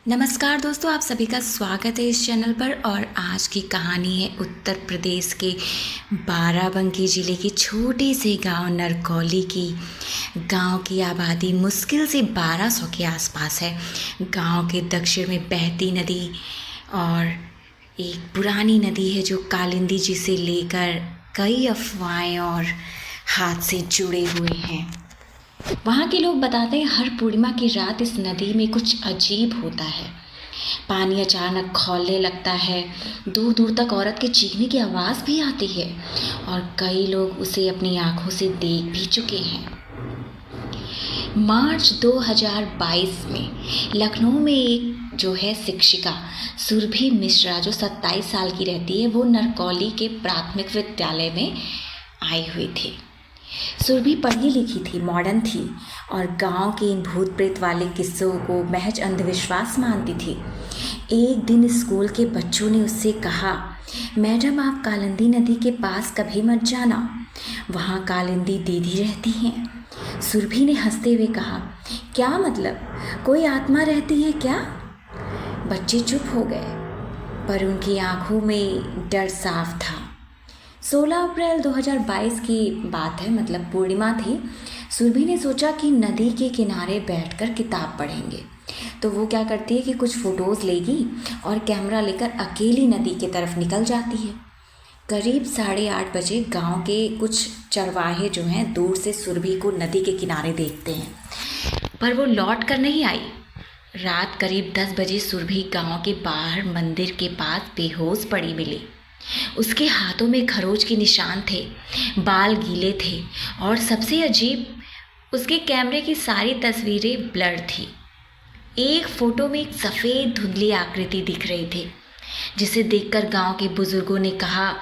नमस्कार दोस्तों, आप सभी का स्वागत है इस चैनल पर। और आज की कहानी है उत्तर प्रदेश के बाराबंकी ज़िले की छोटे से गांव नरकौली की। गांव की आबादी मुश्किल से 1200 के आसपास है। गांव के दक्षिण में बहती नदी और एक पुरानी नदी है जो कालिंदी, जिसे लेकर कई अफवाहें और हादसे जुड़े हुए हैं। वहाँ के लोग बताते हैं हर पूर्णिमा की रात इस नदी में कुछ अजीब होता है। पानी अचानक खौलने लगता है, दूर दूर तक औरत के चीखने की आवाज़ भी आती है और कई लोग उसे अपनी आंखों से देख भी चुके हैं। मार्च 2022 में लखनऊ में एक जो है शिक्षिका सुरभि मिश्रा, जो 27 साल की रहती है, वो नरकौली के प्राथमिक विद्यालय में आई हुई थी। सुरभि पढ़ी लिखी थी, मॉडर्न थी और गांव के इन भूत प्रेत वाले किस्सों को महज अंधविश्वास मानती थी। एक दिन स्कूल के बच्चों ने उससे कहा, मैडम आप कालिंदी नदी के पास कभी मत जाना, वहाँ कालिंदी दीदी रहती हैं। सुरभि ने हंसते हुए कहा, क्या मतलब, कोई आत्मा रहती है क्या? बच्चे चुप हो गए, पर उनकी आंखों में डर साफ था। 16 अप्रैल 2022 की बात है, मतलब पूर्णिमा थी। सुरभि ने सोचा कि नदी के किनारे बैठकर किताब पढ़ेंगे। तो वो क्या करती है कि कुछ फ़ोटोज़ लेगी और कैमरा लेकर अकेली नदी की तरफ निकल जाती है। करीब 8:30 बजे गांव के कुछ चरवाहे जो हैं दूर से सुरभि को नदी के किनारे देखते हैं, पर वो लौट कर नहीं आई। रात करीब 10 बजे सुरभि गांव के बाहर मंदिर के पास बेहोश पड़ी मिली। उसके हाथों में खरोच के निशान थे, बाल गीले थे और सबसे अजीब, उसके कैमरे की सारी तस्वीरें ब्लर थी। एक फ़ोटो में एक सफ़ेद धुंधली आकृति दिख रही थी, जिसे देखकर गांव के बुजुर्गों ने कहा,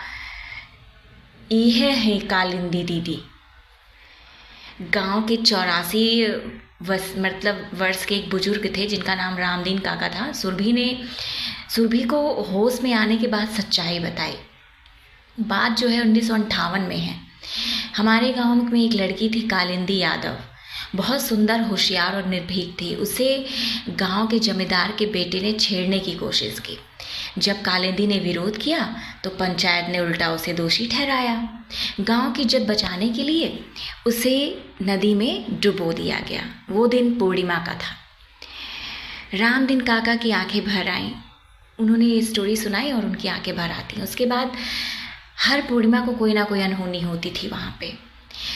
यह है कालिंदी दीदी। गांव के 84 वर्ष के एक बुजुर्ग थे जिनका नाम रामदीन काका था। सुरभि को होश में आने के बाद सच्चाई बताई। बात जो है 1958 में है। हमारे गांव में एक लड़की थी कालिंदी यादव, बहुत सुंदर, होशियार और निर्भीक थी। उसे गांव के जमींदार के बेटे ने छेड़ने की कोशिश की। जब कालिंदी ने विरोध किया तो पंचायत ने उल्टा उसे दोषी ठहराया। गांव की इज्जत बचाने के लिए उसे नदी में डुबो दिया गया। वो दिन पूर्णिमा का था। रामदीन काका की आंखें भर आईं। उन्होंने ये स्टोरी सुनाई और उनकी आंखें भर आती। उसके बाद हर पूर्णिमा को कोई ना कोई अनहोनी होती थी वहाँ पे।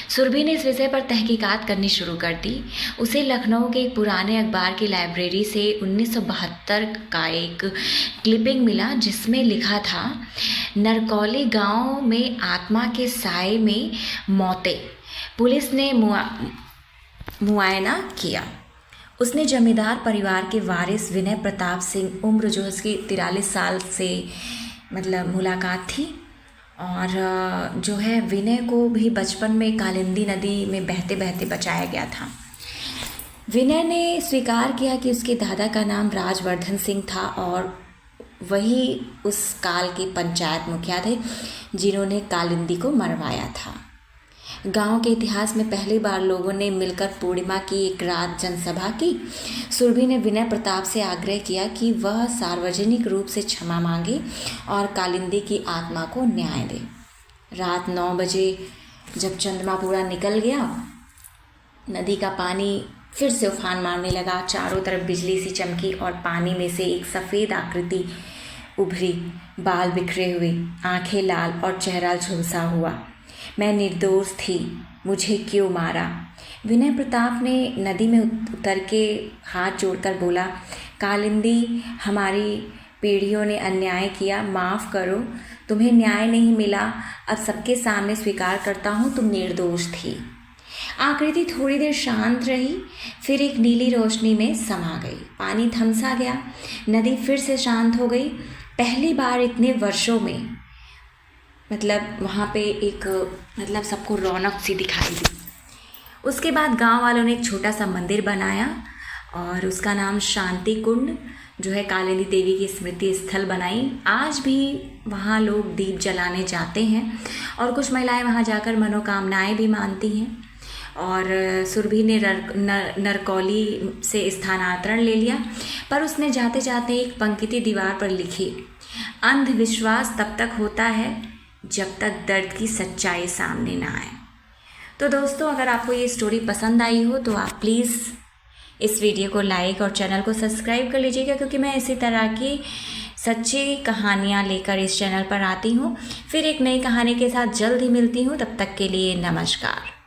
सुरभि ने इस विषय पर तहकीकात करनी शुरू कर दी। उसे लखनऊ के एक पुराने अखबार की लाइब्रेरी से 1972 का एक क्लिपिंग मिला, जिसमें लिखा था, नरकौली गांव में आत्मा के साए में मौतें। पुलिस ने मुआयना किया। उसने जमींदार परिवार के वारिस विनय प्रताप सिंह, उम्र जो उसकी 43 साल से मतलब मुलाकात थी। और जो है विनय को भी बचपन में कालिंदी नदी में बहते बहते बचाया गया था। विनय ने स्वीकार किया कि उसके दादा का नाम राजवर्धन सिंह था और वही उस काल के पंचायत मुखिया थे जिन्होंने कालिंदी को मरवाया था। गांव के इतिहास में पहली बार लोगों ने मिलकर पूर्णिमा की एक रात जनसभा की। सुरभि ने विनय प्रताप से आग्रह किया कि वह सार्वजनिक रूप से क्षमा मांगे और कालिंदी की आत्मा को न्याय दे। रात 9 बजे जब चंद्रमा पूरा निकल गया, नदी का पानी फिर से उफान मारने लगा। चारों तरफ बिजली सी चमकी और पानी में से एक सफ़ेद आकृति उभरी, बाल बिखरे हुए, आंखें लाल और चेहरा झुलसा हुआ। मैं निर्दोष थी, मुझे क्यों मारा? विनय प्रताप ने नदी में उतर के हाथ जोड़कर बोला, कालिंदी, हमारी पीढ़ियों ने अन्याय किया, माफ़ करो, तुम्हें न्याय नहीं मिला, अब सबके सामने स्वीकार करता हूँ, तुम निर्दोष थी। आकृति थोड़ी देर शांत रही, फिर एक नीली रोशनी में समा गई। पानी थमसा गया, नदी फिर से शांत हो गई। पहली बार इतने वर्षों में मतलब वहाँ पे एक मतलब सबको रौनक सी दिखाई दी। उसके बाद गांव वालों ने एक छोटा सा मंदिर बनाया और उसका नाम शांति कुंड जो है कालिंदी देवी की स्मृति स्थल बनाई। आज भी वहाँ लोग दीप जलाने जाते हैं और कुछ महिलाएं वहाँ जाकर मनोकामनाएं भी मानती हैं। और सुरभि ने नरकौली से स्थानांतरण ले लिया। पर उसने जाते जाते एक पंक्ति दीवार पर लिखी, अंधविश्वास तब तक होता है जब तक दर्द की सच्चाई सामने ना आए। तो दोस्तों, अगर आपको ये स्टोरी पसंद आई हो तो आप प्लीज़ इस वीडियो को लाइक और चैनल को सब्सक्राइब कर लीजिएगा, क्योंकि मैं इसी तरह की सच्ची कहानियाँ लेकर इस चैनल पर आती हूँ। फिर एक नई कहानी के साथ जल्द ही मिलती हूँ। तब तक के लिए नमस्कार।